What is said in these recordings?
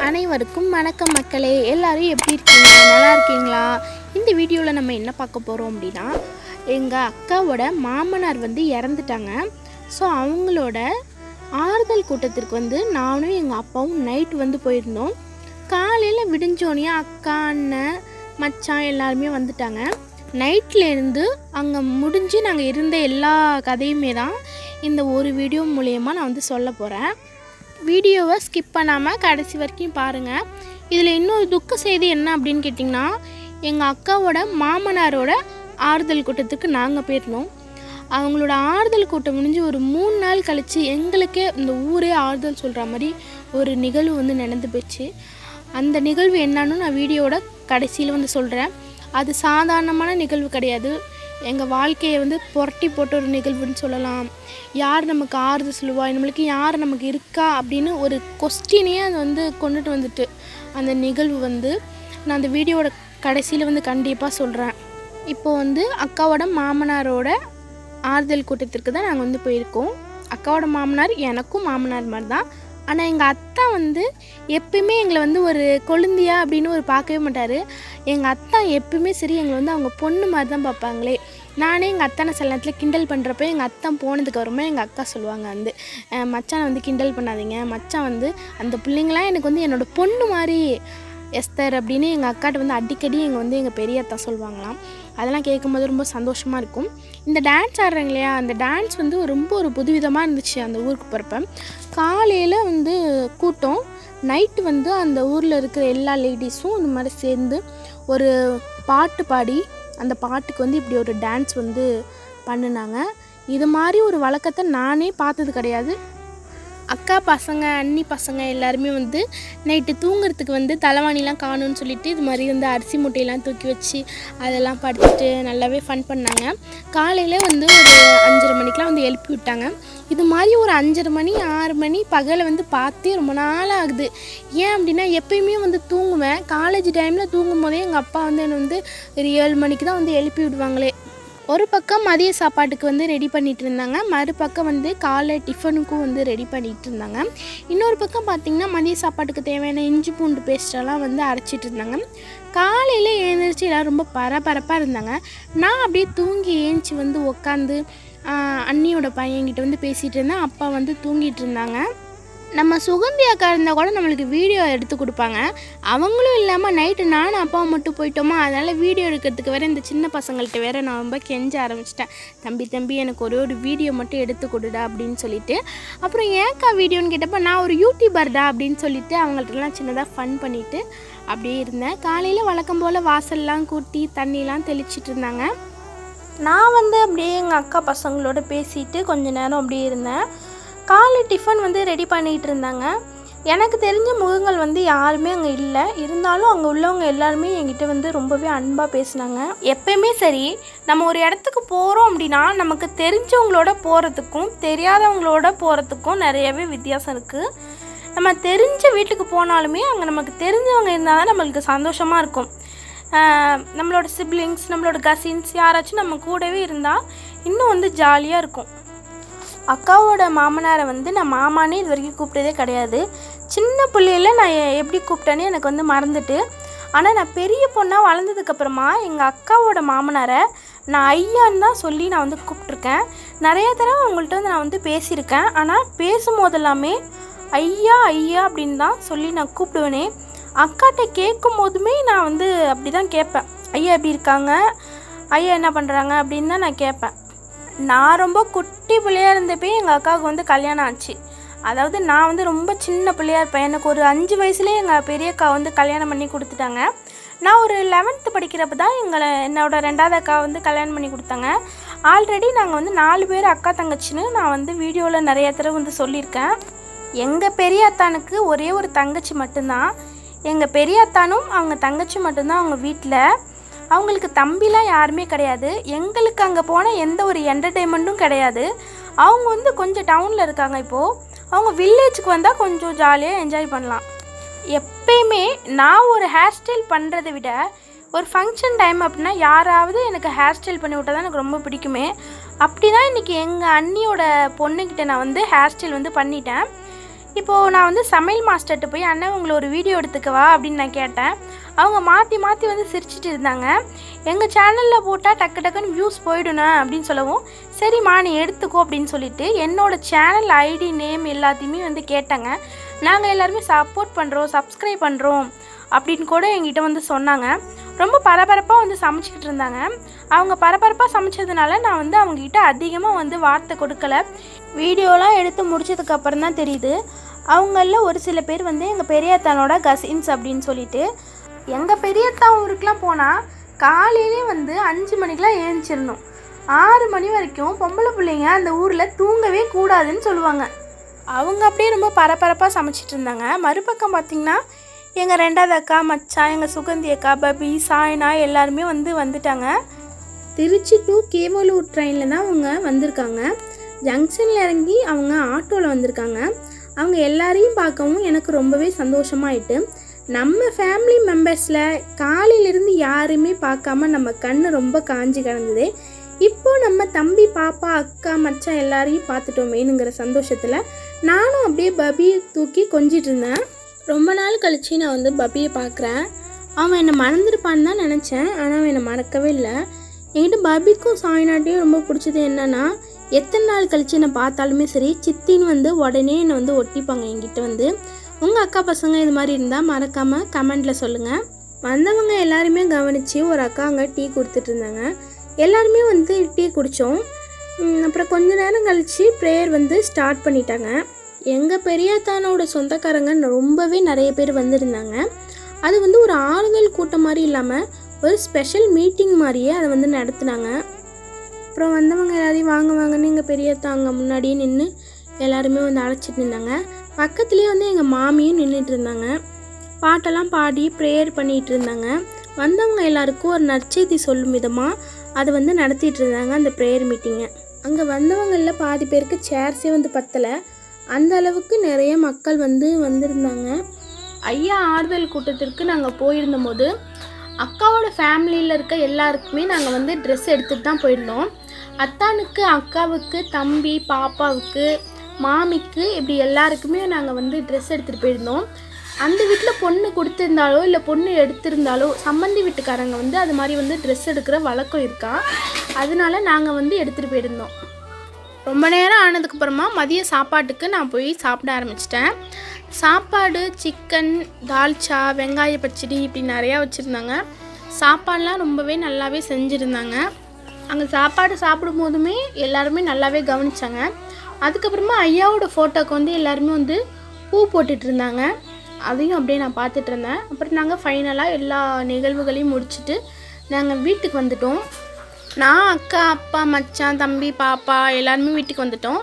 அனைவருக்கும் வணக்கம் மக்களே. எல்லாரும் எப்படி இருக்கீங்க? நல்லா இருக்கீங்களா? இந்த வீடியோவில் நம்ம என்ன பார்க்க போகிறோம் அப்படின்னா, எங்கள் அக்காவோட மாமனார் இறந்துட்டாங்க. ஸோ அவங்களோட ஆறுதல் கூட்டத்திற்கு நானும் எங்கள் அப்பாவும் நைட்டு போயிருந்தோம். காலையில் விடிஞ்சோடனே அக்கா, அண்ணன், மச்சான் எல்லாருமே வந்துட்டாங்க. நைட்லேருந்து அங்கே முடிஞ்சு நாங்கள் இருந்த எல்லா கதையுமே தான் இந்த ஒரு வீடியோ மூலயமா நான் சொல்ல போகிறேன். வீடியோவை ஸ்கிப் பண்ணாமல் கடைசி வரைக்கும் பாருங்கள். இதில் இன்னொரு துக்க செய்தி என்ன அப்படின்னு கேட்டிங்கன்னா, எங்கள் அக்காவோட மாமனாரோட ஆறுதல் கூட்டத்துக்கு நாங்கள் போயிருந்தோம். அவங்களோட ஆறுதல் கூட்டம் முடிஞ்சு ஒரு 3 நாள் கழித்து எங்களுக்கே இந்த ஊரே ஆறுதல் சொல்கிற மாதிரி ஒரு நிகழ்வு நடந்து போச்சு. அந்த நிகழ்வு என்னன்னு நான் வீடியோவோட கடைசியில் சொல்கிறேன். அது சாதாரணமான நிகழ்வு கிடையாது. எங்கள் வாழ்க்கையை புரட்டி போட்ட ஒரு நிகழ்வுன்னு சொல்லலாம். யார் நமக்கு ஆறுதல் சொல்லுவா, நம்மளுக்கு யார் நமக்கு இருக்கா அப்படின்னு ஒரு கொஸ்டினே அது கொண்டுட்டு வந்துட்டு அந்த நிகழ்வு நான் அந்த வீடியோவோட கடைசியில் கண்டிப்பாக சொல்கிறேன். இப்போது அக்காவோட மாமனாரோட ஆறுதல் கூட்டத்திற்கு தான் நாங்கள் போயிருக்கோம். அக்காவோட மாமனார் எனக்கும் மாமனார் மாதிரி தான். ஆனால் எங்கள் அத்தா எப்பயுமே எங்களை ஒரு கொழுந்தியா அப்படின்னு பார்க்கவே மாட்டார். எங்கள் அத்தா எப்பயுமே சரி எங்களை அவங்க பொண்ணு மாதிரி தான் பார்ப்பாங்களே. நானே எங்கள் அத்தானை சில நேரத்தில் கிண்டல் பண்ணுறப்ப எங்கள் அத்தா போனதுக்கு அப்புறமா எங்கள் அக்கா சொல்லுவாங்க, மச்சானை கிண்டல் பண்ணாதீங்க, மச்சான் அந்த பிள்ளைங்களாம் எனக்கு என்னோடய பொண்ணு மாதிரி எஸ்தர் அப்படின்னு எங்கள் அக்காட்ட அடிக்கடி எங்கள் பெரிய அத்தா சொல்லுவாங்களாம். அதெல்லாம் கேட்கும்போது ரொம்ப சந்தோஷமாக இருக்கும். இந்த டான்ஸ் ஆடுறாங்க இல்லையா, அந்த டான்ஸ் ரொம்ப ஒரு புதுவிதமாக இருந்துச்சு. அந்த ஊருக்கு போகிறப்ப காலையில் கூட்டம், நைட்டு அந்த ஊரில் இருக்கிற எல்லா லேடிஸும் இந்த மாதிரி சேர்ந்து ஒரு பாட்டு பாடி அந்த பாட்டுக்கு இப்படி ஒரு டான்ஸ் பண்ணினாங்க. இது மாதிரி ஒரு வழக்கத்தை நானே பார்த்தது கிடையாது. அக்கா பசங்க, அண்ணி பசங்க எல்லாருமே நைட்டு தூங்குறதுக்கு தலைவாணிலாம் காணும்னு சொல்லிட்டு இது மாதிரி அரிசி மூட்டையெல்லாம் தூக்கி வச்சு அதெல்லாம் படுத்துட்டு நல்லாவே ஃபன் பண்ணாங்க. காலையில் ஒரு 5:30 மணிக்கெலாம் எழுப்பி விட்டாங்க. இது மாதிரி ஒரு 5:30 மணி 6 மணி பகலை பார்த்தே ரொம்ப நாள் ஆகுது. ஏன் அப்படின்னா எப்பயுமே தூங்குவேன். காலேஜ் டைமில் தூங்கும் போதே எங்கள் அப்பா என்னை ஒரு 7 மணிக்கு தான் எழுப்பி விடுவாங்களே. ஒரு பக்கம் மதிய சாப்பாட்டுக்கு ரெடி பண்ணிகிட்டு இருந்தாங்க, மறுபக்கம் காலை டிஃபனுக்கும் ரெடி பண்ணிகிட்டு இருந்தாங்க. இன்னொரு பக்கம் பார்த்திங்கன்னா மதிய சாப்பாட்டுக்கு தேவையான இஞ்சி பூண்டு பேஸ்டெல்லாம் அரைச்சிட்டு இருந்தாங்க. காலையில் எழுந்திரிச்சு எல்லோரும் ரொம்ப பரபரப்பாக இருந்தாங்க. நான் அப்படியே தூங்கி ஏஞ்சி உட்காந்து அண்ணியோட பையன்கிட்ட பேசிகிட்டு இருந்தேன். அப்பா தூங்கிட்டு இருந்தாங்க. நம்ம சுகந்தி அக்கா இருந்தால் கூட நம்மளுக்கு வீடியோ எடுத்து கொடுப்பாங்க. அவங்களும் இல்லாமல் நைட்டு நானும் அப்பாவும் மட்டும் போயிட்டோமா, அதனால் வீடியோ எடுக்கிறதுக்கு வேறு இந்த சின்ன பசங்கள்கிட்ட வேறு நான் ரொம்ப கெஞ்ச ஆரம்பிச்சிட்டேன். தம்பி எனக்கு ஒரு வீடியோ மட்டும் எடுத்து கொடுடா அப்படின்னு சொல்லிட்டு. அப்புறம் ஏன்க்கா வீடியோன்னு கேட்டப்போ நான் ஒரு யூடியூபர்டா அப்படின்னு சொல்லிட்டு அவங்கள்ட்டலாம் சின்னதாக ஃபன் பண்ணிவிட்டு அப்படியே இருந்தேன். காலையில் வழக்கம் போல் வாசல்லாம் கூட்டி தண்ணிலாம் தெளிச்சிட்டு இருந்தாங்க. நான் அப்படியே எங்கள் அக்கா பசங்களோட பேசிட்டு கொஞ்ச நேரம் அப்படியே இருந்தேன். காலை டிஃபன் ரெடி பண்ணிகிட்டு இருந்தாங்க. எனக்கு தெரிஞ்ச முகங்கள் யாருமே அங்கே இல்லை. இருந்தாலும் அங்கே உள்ளவங்க எல்லாருமே என்கிட்ட ரொம்பவே அன்பாக பேசினாங்க. எப்பயுமே சரி, நம்ம ஒரு இடத்துக்கு போகிறோம் அப்படின்னா நமக்கு தெரிஞ்சவங்களோட போகிறதுக்கும் தெரியாதவங்களோட போகிறதுக்கும் நிறையவே வித்தியாசம் இருக்குது. நம்ம தெரிஞ்ச வீட்டுக்கு போனாலுமே அங்கே நமக்கு தெரிஞ்சவங்க இருந்தால் தான் நம்மளுக்கு சந்தோஷமாக இருக்கும். நம்மளோட சிப்ளிங்ஸ், நம்மளோட கசின்ஸ் யாராச்சும் நம்ம கூடவே இருந்தால் இன்னும் ஜாலியாக இருக்கும். அக்காவோட மாமனாரை நான் மாமானே இது வரைக்கும் கூப்பிட்டதே கிடையாது. சின்ன பிள்ளையில் நான் எப்படி கூப்பிட்டேன்னு எனக்கு மறந்துட்டு. ஆனால் நான் பெரிய பொண்ணாக வளர்ந்ததுக்கப்புறமா எங்கள் அக்காவோட மாமனாரை நான் ஐயான்னு தான் சொல்லி நான் கூப்பிட்ருக்கேன். நிறைய தடவை அவங்கள்ட்ட நான் பேசியிருக்கேன். ஆனால் பேசும்போதெல்லாமே ஐயா ஐயா அப்படின்னு தான் சொல்லி நான் கூப்பிடுவேனே. அக்காட்ட கேட்கும் போதுமே நான் அப்படி தான் கேட்பேன், ஐயா எப்படி இருக்காங்க, ஐயா என்ன பண்ணுறாங்க அப்படின்னு தான் நான் கேட்பேன். நான் ரொம்ப குட்டி பிள்ளையாக இருந்தப்போ எங்கள் அக்காவுக்கு கல்யாணம் ஆச்சு. அதாவது நான் ரொம்ப சின்ன பிள்ளையாக இருப்பேன். எனக்கு ஒரு 5 வயசுலேயே எங்கள் பெரிய அக்கா கல்யாணம் பண்ணி கொடுத்துட்டாங்க. நான் ஒரு 11th படிக்கிறப்ப தான் என்னோடய 2வது அக்கா கல்யாணம் பண்ணி கொடுத்தாங்க. ஆல்ரெடி நாங்கள் 4 பேர் அக்கா தங்கச்சின்னு நான் வீடியோவில் நிறைய தடவை சொல்லியிருக்கேன். எங்கள் பெரிய அத்தானுக்கு ஒரே ஒரு தங்கச்சி மட்டும்தான். எங்கள் பெரிய அத்தானும் அவங்க தங்கச்சி மட்டும்தான் அவங்க வீட்டில். அவங்களுக்கு தம்பிலாம் யாருமே கிடையாது. எங்களுக்கு அங்கே போனால் எந்த ஒரு என்டர்டெயின்மெண்ட்டும் கிடையாது. அவங்க கொஞ்சம் டவுனில் இருக்காங்க. இப்போது அவங்க வில்லேஜுக்கு வந்தால் கொஞ்சம் ஜாலியாக என்ஜாய் பண்ணலாம். எப்பயுமே நான் ஒரு ஹேர் ஸ்டைல் பண்ணுறதை விட ஒரு ஃபங்க்ஷன் டைம் அப்படின்னா யாராவது எனக்கு ஹேர் ஸ்டைல் பண்ணி விட்டால் தான் எனக்கு ரொம்ப பிடிக்குமே. அப்படி தான் இன்றைக்கி எங்கள் அண்ணியோட பொண்ணுக்கிட்ட நான் ஹேர் ஸ்டைல் பண்ணிட்டேன். இப்போது நான் வந்து சமையல் மாஸ்டர்கிட்ட போய் அண்ணன் உங்களை ஒரு வீடியோ எடுத்துக்கவா அப்படின்னு நான் கேட்டேன். அவங்க மாற்றி மாற்றி வந்து சிரிச்சிட்டு இருந்தாங்க. எங்கள் சேனலில் போட்டால் டக்கு டக்குன்னு வியூஸ் போயிடுண்ணா அப்படின்னு சொல்லவும், சரிம்மா நீ எடுத்துக்கோ அப்படின்னு சொல்லிட்டு என்னோடய சேனல் ஐடி நேம் எல்லாத்தையுமே வந்து கேட்டாங்க. நாங்கள் எல்லாருமே சப்போர்ட் பண்ணுறோம், சப்ஸ்கிரைப் பண்ணுறோம் அப்படின்னு கூட எங்கிட்ட வந்து சொன்னாங்க. ரொம்ப பரபரப்பாக வந்து சமைச்சிக்கிட்டு இருந்தாங்க. அவங்க பரபரப்பாக சமைச்சதுனால நான் வந்து அவங்கக்கிட்ட அதிகமாக வந்து வார்த்தை கொடுக்கல. வீடியோலாம் எடுத்து முடிச்சதுக்கப்புறம் தான் தெரியுது அவங்களில் ஒரு சில பேர் வந்து எங்கள் பெரியத்தானோட கசின்ஸ் அப்படின்னு சொல்லிட்டு. எங்கள் பெரியத்தா ஊருக்கெலாம் போனால் காலையிலே வந்து 5 மணிக்கெலாம் ஏஞ்சிடணும். 6 மணி வரைக்கும் பொம்பளை பிள்ளைங்க அந்த ஊரில் தூங்கவே கூடாதுன்னு சொல்லுவாங்க. அவங்க அப்படியே ரொம்ப பரபரப்பாக சமைச்சிட்டு இருந்தாங்க. மறுபக்கம் பார்த்திங்கன்னா எங்கள் 2வது அக்கா, மச்சான், எங்கள் சுகந்தி அக்கா, பபி, சாய்னா எல்லாருமே வந்துட்டாங்க. திருச்சி டு கேவலூர் ட்ரெயினில் தான் அவங்க வந்திருக்காங்க. ஜங்ஷனில் இறங்கி அவங்க ஆட்டோவில் வந்திருக்காங்க. அவங்க எல்லாரையும் பார்க்கவும் எனக்கு ரொம்பவே சந்தோஷமாயிட்டு. நம்ம ஃபேமிலி மெம்பர்ஸில் காலையிலேருந்து யாருமே பார்க்காம நம்ம கண் ரொம்ப காஞ்சி கிடந்தது. இப்போது நம்ம தம்பி, பாப்பா, அக்கா, மச்சான் எல்லாரையும் பார்த்துட்டோமேனுங்கிற சந்தோஷத்தில் நானும் அப்படியே பபியை தூக்கி கொஞ்சிட்டு இருந்தேன். ரொம்ப நாள் கழித்து நான் வந்து பபியை பார்க்குறேன். அவன் என்னை மறந்துருப்பான்னு தான் நினச்சேன். ஆனால் அவன் என்னை மறக்கவே இல்லை. என்கிட்ட பபிக்கும் சாய்நாட்டையும் ரொம்ப பிடிச்சது என்னென்னா, எத்தனை நாள் கழித்து என்னை பார்த்தாலுமே சரி சித்தின்னு வந்து உடனே என்னை வந்து ஒட்டிப்பாங்க என்கிட்ட வந்து. உங்கள் அக்கா பசங்க இது மாதிரி இருந்தால் மறக்காமல் கமெண்டில் சொல்லுங்கள். வந்தவங்க எல்லாருமே கவனித்து ஒரு அக்கா அங்கே டீ கொடுத்துட்டு இருந்தாங்க. எல்லாருமே வந்து டீ குடித்தோம். அப்புறம் கொஞ்ச நேரம் கழித்து ப்ரேயர் வந்து ஸ்டார்ட் பண்ணிட்டாங்க. எங்கள் பெரியத்தானோட சொந்தக்காரங்க ரொம்பவே நிறைய பேர் வந்திருந்தாங்க. அது வந்து ஒரு ஆளுங்கள் கூட்டம் மாதிரி இல்லாமல் ஒரு ஸ்பெஷல் மீட்டிங் மாதிரியே அதை வந்து நடத்துனாங்க. அப்புறம் வந்தவங்க எல்லாரையும் வாங்கன்னு எங்கள் பெரியத்தா அங்கே முன்னாடியே நின்று எல்லாருமே வந்து அழைச்சிட்டு இருந்தாங்க. பக்கத்துலேயே வந்து எங்கள் மாமியும் நின்றுட்டு இருந்தாங்க. பாட்டெல்லாம் பாடி ப்ரேயர் பண்ணிகிட்டு இருந்தாங்க. வந்தவங்க எல்லாருக்கும் ஒரு நற்செய்தி சொல்லும் விதமாக அதை வந்து நடத்திட்டு இருந்தாங்க அந்த ப்ரேயர் மீட்டிங்கை. அங்கே வந்தவங்களில் பாதி பேருக்கு சேர்ஸே வந்து பத்தலை. அந்த அளவுக்கு நிறைய மக்கள் வந்திருந்தாங்க. ஐயா ஆறுதல் கூட்டத்திற்கு நாங்கள் போயிருந்தபோது அக்காவோட ஃபேமிலியில் இருக்க எல்லாருக்குமே நாங்கள் வந்து ட்ரெஸ் எடுத்துகிட்டு தான் போயிருந்தோம். அத்தானுக்கு, அக்காவுக்கு, தம்பி, பாப்பாவுக்கு, மாமிக்கு, இப்படி எல்லாருக்குமே நாங்கள் வந்து ட்ரெஸ் எடுத்துகிட்டு போயிருந்தோம். அந்த வீட்டில் பொண்ணு கொடுத்துருந்தாலோ இல்லை பொண்ணு எடுத்திருந்தாலோ சம்மந்தி வீட்டுக்காரங்க வந்து அது மாதிரி வந்து ட்ரெஸ் எடுக்கிற வழக்கம் இருக்கா. அதனால நாங்கள் வந்து எடுத்துகிட்டு போயிருந்தோம். ரொம்ப நேரம் ஆனதுக்கப்புறமா மதிய சாப்பாட்டுக்கு நான் போய் சாப்பிட ஆரம்பிச்சிட்டேன். சாப்பாடு சிக்கன், தால்ச்சா, வெங்காய பச்சடி இப்படி நிறையா வச்சுருந்தாங்க. சாப்பாடெலாம் ரொம்பவே நல்லாவே செஞ்சுருந்தாங்க. அங்கே சாப்பாடு சாப்பிடும் போதுமே எல்லாருமே நல்லாவே கவனித்தாங்க. அதுக்கப்புறமா ஐயாவோட ஃபோட்டோக்கு வந்து எல்லாருமே வந்து பூ போட்டுட்டு இருந்தாங்க. அதையும் அப்படியே நான் பார்த்துட்டு இருந்தேன். அப்புறம் நாங்கள் ஃபைனலாக எல்லா நிகழ்வுகளையும் முடிச்சுட்டு நாங்கள் வீட்டுக்கு வந்துட்டோம். நான், அக்கா, அப்பா, மச்சான், தம்பி, பாப்பா எல்லாருமே வீட்டுக்கு வந்துட்டோம்.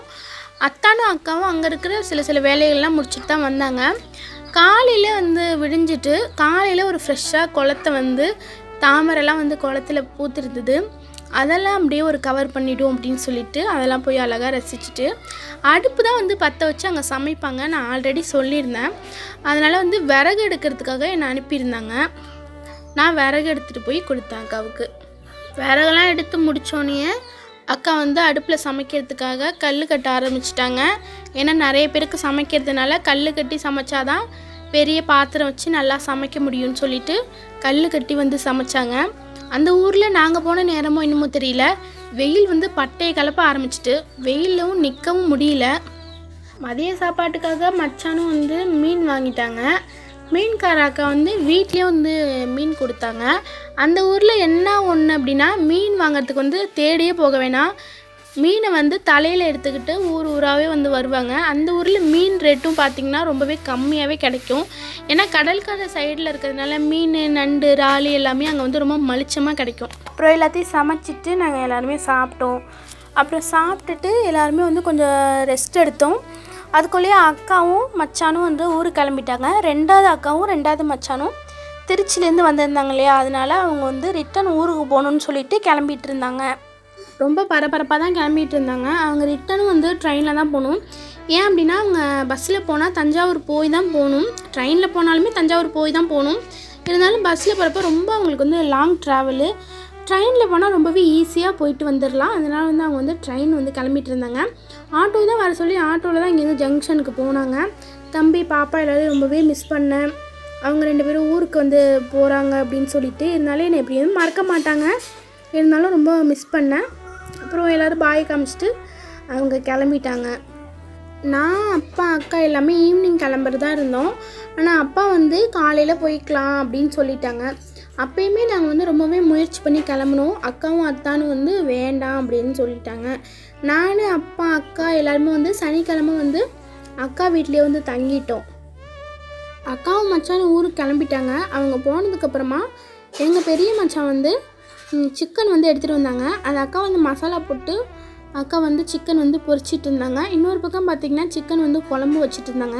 அத்தானும் அக்காவும் அங்கே இருக்கிற சில வேலைகள்லாம் முடிச்சுட்டு தான் வந்தாங்க. காலையில் வந்து விடிஞ்சிட்டு காலையில் ஒரு ஃப்ரெஷ்ஷாக குளத்தை வந்து தாமரைலாம் வந்து குளத்துல பூத்திருந்தது. அதெல்லாம் அப்படியே ஒரு கவர் பண்ணிவிடும் அப்படின்னு சொல்லிட்டு அதெல்லாம் போய் அழகாக ரசிச்சுட்டு அடுப்பு தான் வந்து பற்ற வச்சு அங்கே சமைப்பாங்க. நான் ஆல்ரெடி சொல்லியிருந்தேன். அதனால் வந்து விறகு எடுக்கிறதுக்காக என்னை அனுப்பியிருந்தாங்க. நான் விறகு எடுத்துகிட்டு போய் கொடுத்தேன் அக்காவுக்கு. விறகெல்லாம் எடுத்து முடித்தோடனே அக்கா வந்து அடுப்பில் சமைக்கிறதுக்காக கல் கட்ட ஆரம்பிச்சிட்டாங்க. ஏன்னா நிறைய பேருக்கு சமைக்கிறதுனால கல் கட்டி சமைச்சாதான் பெரிய பாத்திரம் வச்சு நல்லா சமைக்க முடியும்னு சொல்லிட்டு கல் கட்டி வந்து சமைச்சாங்க. அந்த ஊரில் நாங்கள் போன நேரமோ என்னமோ தெரியல, வெயில் வந்து பட்டையை கலப்ப ஆரம்பிச்சிட்டு வெயிலும் நிற்கவும் முடியல. மதிய சாப்பாட்டுக்காக மச்சானும் வந்து மீன் வாங்கிட்டாங்க. மீன்கார அக்கா வந்து வீட்லேயே வந்து மீன் கொடுத்தாங்க. அந்த ஊரில் என்ன ஒன்று அப்படின்னா, மீன் வாங்கிறதுக்கு வந்து தேடியே போக வேணாம். மீனை வந்து தலையில் எடுத்துக்கிட்டு ஊராகவே வந்து வருவாங்க. அந்த ஊரில் மீன் ரேட்டும் பார்த்திங்கன்னா ரொம்பவே கம்மியாகவே கிடைக்கும். ஏன்னா கடற்கரை சைடில் இருக்கிறதுனால மீன், நண்டு, இறால் எல்லாமே அங்கே வந்து ரொம்ப மலிச்சமாக கிடைக்கும். அப்புறம் எல்லாத்தையும் சமைச்சிட்டு நாங்கள் எல்லாருமே சாப்பிட்டோம். அப்புறம் சாப்பிட்டுட்டு எல்லாருமே வந்து கொஞ்சம் ரெஸ்ட் எடுத்தோம். அதுக்குள்ளேயே அக்காவும் மச்சானும் வந்து ஊருக்கு கிளம்பிட்டாங்க. 2வது அக்காவும் 2வது மச்சானும் திருச்சிலேருந்து வந்திருந்தாங்க இல்லையா, அதனால அவங்க வந்து ரிட்டன் ஊருக்கு போகணுன்னு சொல்லிட்டு கிளம்பிட்டு இருந்தாங்க. ரொம்ப பரபரப்பாக தான் கிளம்பிட்டு இருந்தாங்க. அவங்க ரிட்டனும் வந்து ட்ரெயினில் தான் போகணும். ஏன் அப்படின்னா அவங்க பஸ்ஸில் போனால் தஞ்சாவூர் போய் தான் போகணும். ட்ரெயினில் போனாலுமே தஞ்சாவூர் போய் தான் போகணும். இருந்தாலும் பஸ்ஸில் போகிறப்ப ரொம்ப அவங்களுக்கு வந்து லாங் ட்ராவலு. ட்ரெயினில் போனால் ரொம்பவே ஈஸியாக போயிட்டு வந்துடலாம். அதனால் வந்து அவங்க வந்து ட்ரெயின் வந்து கிளம்பிட்டு இருந்தாங்க. ஆட்டோ தான் வர சொல்லி ஆட்டோவில் தான் இங்கேருந்து ஜங்ஷனுக்கு போனாங்க. தம்பி பாப்பா எல்லோரும் ரொம்பவே மிஸ் பண்ணேன். அவங்க 2 பேரும் ஊருக்கு வந்து போகிறாங்க அப்படின்னு சொல்லிட்டு. இருந்தாலும் என்னை எப்படியும் மறக்க மாட்டாங்க. இருந்தாலும் ரொம்ப மிஸ் பண்ணேன். அப்புறம் எல்லோரும் பாய் காமிச்சிட்டு அவங்க கிளம்பிட்டாங்க. நான் அப்பா அக்கா எல்லாமே ஈவினிங் கிளம்புறதா இருந்தோம். ஆனால் அப்பா வந்து காலையில் போய்க்கலாம் அப்படின்னு சொல்லிட்டாங்க. அப்போயுமே நாங்கள் வந்து ரொம்பவே முயற்சி பண்ணி கிளம்புனோம். அக்காவும் அத்தானும் வந்து வேண்டாம் அப்படின்னு சொல்லிட்டாங்க. நான் அப்பா அக்கா எல்லாருமே வந்து சனிக்கிழமை வந்து அக்கா வீட்லேயே வந்து தங்கிட்டோம். அக்காவும் மச்சானும் ஊருக்கு கிளம்பிட்டாங்க. அவங்க போனதுக்கப்புறமா எங்கள் பெரிய மச்சான் வந்து சிக்கன் வந்து எடுத்துகிட்டு வந்தாங்க. அது அக்கா வந்து மசாலா போட்டு அக்கா வந்து சிக்கன் வந்து பொரிச்சிட்டு இருந்தாங்க. இன்னொரு பக்கம் பார்த்திங்கன்னா சிக்கன் வந்து குழம்பு வச்சுட்டு இருந்தாங்க.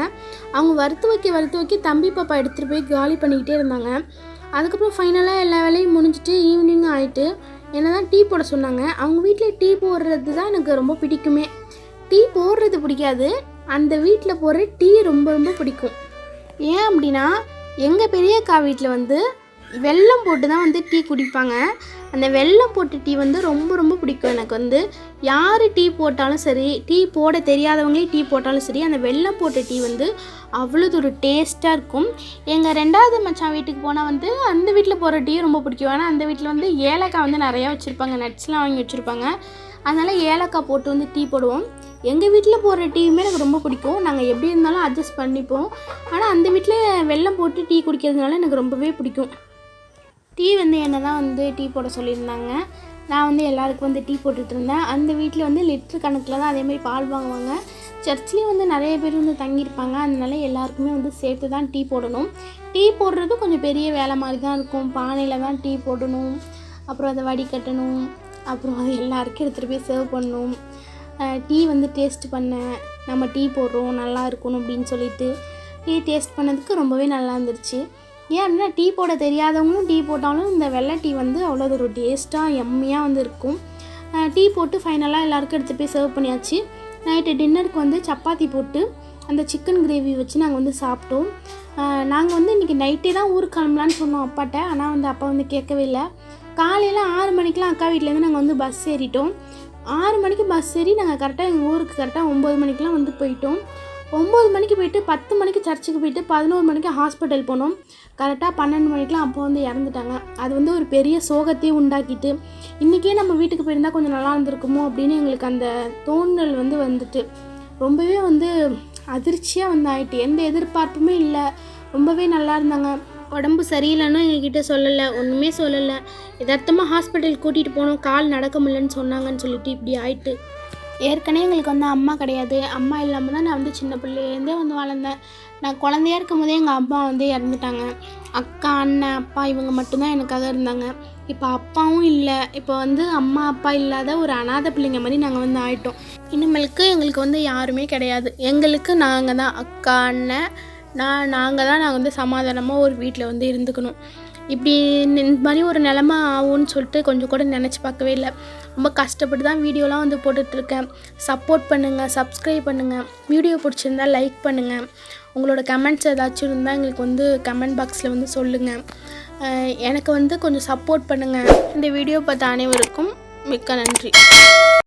அவங்க வறுத்து வைக்க தம்பி பாப்பா எடுத்துகிட்டு போய் காலி பண்ணிக்கிட்டே இருந்தாங்க. அதுக்கப்புறம் ஃபைனலாக எல்லா வேலையும் முடிஞ்சிட்டு ஈவினிங் ஆகிட்டு என்ன தான் டீ போட சொன்னாங்க. அவங்க வீட்டில் டீ போடுறது தான் எனக்கு ரொம்ப பிடிக்குமே. டீ போடுறது பிடிக்காது, அந்த வீட்டில் போடுற டீ ரொம்ப ரொம்ப பிடிக்கும். ஏன் அப்படின்னா எங்கள் பெரியக்கா வீட்டில் வந்து வெல்லம் போட்டு தான் வந்து டீ குடிப்பாங்க. அந்த வெல்லம் போட்டு டீ வந்து ரொம்ப ரொம்ப பிடிக்கும் எனக்கு. வந்து யார் டீ போட்டாலும் சரி, டீ போட தெரியாதவங்களே டீ போட்டாலும் சரி, அந்த வெல்லம் போட்ட டீ வந்து அவ்வளோது ஒரு டேஸ்ட்டாக இருக்கும். எங்கள் 2வது மச்சான் வீட்டுக்கு போனால் வந்து அந்த வீட்டில் போடுற டீ ரொம்ப பிடிக்கும். ஆனால் அந்த வீட்டில் வந்து ஏலக்காய் வந்து நிறையா வச்சுருப்பாங்க, நட்ஸ்லாம் வாங்கி வச்சுருப்பாங்க. அதனால் ஏலக்காய் போட்டு வந்து டீ போடுவோம். எங்கள் வீட்டில் போடுற டீயுமே எனக்கு ரொம்ப பிடிக்கும். நாங்கள் எப்படி இருந்தாலும் அட்ஜஸ்ட் பண்ணிப்போம். ஆனால் அந்த வீட்டில் வெல்லம் போட்டு டீ குடிக்கிறதுனால எனக்கு ரொம்பவே பிடிக்கும். டீ வந்து என்ன தான் வந்து டீ போட சொல்லியிருந்தாங்க. நான் வந்து எல்லாருக்கும் வந்து டீ போட்டுட்டு இருந்தேன். அந்த வீட்டில் வந்து லிட்டர் கணக்கில் தான் அதேமாதிரி பால் வாங்குவாங்க. சர்ச்லேயும் வந்து நிறைய பேர் வந்து தங்கியிருப்பாங்க. அதனால எல்லாருக்குமே வந்து சேர்த்து தான் டீ போடணும். டீ போடுறது கொஞ்சம் பெரிய வேலை மாதிரி தான் இருக்கும். பானையில் தான் டீ போடணும், அப்புறம் அதை வடிகட்டணும், அப்புறம் அது எல்லாருக்கும் எடுத்துகிட்டு போய் சர்வ் பண்ணணும். டீ வந்து டேஸ்ட் பண்ணேன், நம்ம டீ போடுறோம் நல்லா இருக்கணும் அப்படின்னு சொல்லிட்டு டீ டேஸ்ட் பண்ணதுக்கு ரொம்பவே நல்லா இருந்துருச்சு. ஏன் அப்படின்னா டீ போட தெரியாதவங்களும் டீ போட்டாலும் இந்த வெள்ளை டீ வந்து அவ்வளோ ஒரு டேஸ்ட்டாக எம்மியாக வந்து இருக்கும். டீ போட்டு ஃபைனலாக எல்லாருக்கும் எடுத்து போய் சர்வ் பண்ணியாச்சு. நைட்டு டின்னருக்கு வந்து சப்பாத்தி போட்டு அந்த சிக்கன் கிரேவி வச்சு நாங்கள் வந்து சாப்பிட்டோம். நாங்கள் வந்து இன்றைக்கி நைட்டே தான் ஊருக்கு கிளம்பலான்னு சொன்னோம் அப்பாட்ட. ஆனால் வந்து அப்பா வந்து கேட்கவே இல்லை. காலையில் 6 மணிக்கெலாம் அக்கா வீட்டிலேருந்து நாங்கள் வந்து பஸ் ஏறிட்டோம். 6 மணிக்கு பஸ் ஏறி நாங்கள் கரெக்டாக எங்கள் ஊருக்கு கரெக்டாக 9 மணிக்கெலாம் வந்து போயிட்டோம். 9 மணிக்கு போயிட்டு 10 மணிக்கு சர்ச்சுக்கு போயிட்டு 11 மணிக்கு ஹாஸ்பிட்டல் போனோம். கரெக்டாக 12 மணிக்கெலாம் அப்போ வந்து இறந்துட்டாங்க. அது வந்து ஒரு பெரிய சோகத்தையும் உண்டாக்கிட்டு, இன்றைக்கே நம்ம வீட்டுக்கு போயிருந்தால் கொஞ்சம் நல்லா இருந்திருக்குமோ அப்படின்னு எங்களுக்கு அந்த தோணல் வந்து வந்துட்டு ரொம்பவே வந்து அதிர்ச்சியாக வந்து ஆகிட்டு. எந்த எதிர்பார்ப்புமே இல்லை. ரொம்பவே நல்லா இருந்தாங்க. உடம்பு சரியில்லைன்னா எங்ககிட்ட சொல்லலை, ஒன்றுமே சொல்லலை. யதார்த்தமாக ஹாஸ்பிட்டல் கூட்டிகிட்டு போனோம். கால் நடக்க முடியலன்னு சொன்னாங்கன்னு சொல்லிட்டு இப்படி ஆயிட்டு. ஏற்கனவே எங்களுக்கு வந்து அம்மா கிடையாது. அம்மா இல்லாமல் தான் நான் வந்து சின்ன பிள்ளைலேருந்தே வந்து வளர்ந்தேன். நான் குழந்தையா இருக்கும் போதே எங்கள் அம்மா வந்து இறந்துட்டாங்க. அக்கா, அண்ணன், அப்பா இவங்க மட்டும்தான் எனக்காக இருந்தாங்க. இப்போ அப்பாவும் இல்லை. இப்போ வந்து அம்மா அப்பா இல்லாத ஒரு அனாதை பிள்ளைங்க மாதிரி நாங்கள் வந்து ஆயிட்டோம். இனிமேலுக்கு எங்களுக்கு வந்து யாருமே கிடையாது. எங்களுக்கு நாங்கள் தான், அக்கா அண்ணன் நாங்கள் வந்து சமாதானமாக ஒரு வீட்டில் வந்து இருந்துக்கணும். இப்படி இந்த மாதிரி ஒரு நிலமை ஆகும்னு சொல்லிட்டு கொஞ்சம் கூட நினச்சி பார்க்கவே இல்லை. ரொம்ப கஷ்டப்பட்டு தான் வீடியோலாம் வந்து போட்டுட்ருக்கேன். சப்போர்ட் பண்ணுங்கள், சப்ஸ்கிரைப் பண்ணுங்கள். வீடியோ பிடிச்சிருந்தால் லைக் பண்ணுங்கள். உங்களோட கமெண்ட்ஸ் ஏதாச்சும் இருந்தால் எங்களுக்கு வந்து கமெண்ட் பாக்ஸில் வந்து சொல்லுங்கள். எனக்கு வந்து கொஞ்சம் சப்போர்ட் பண்ணுங்கள். இந்த வீடியோ பார்த்த அனைவருக்கும் மிக்க நன்றி.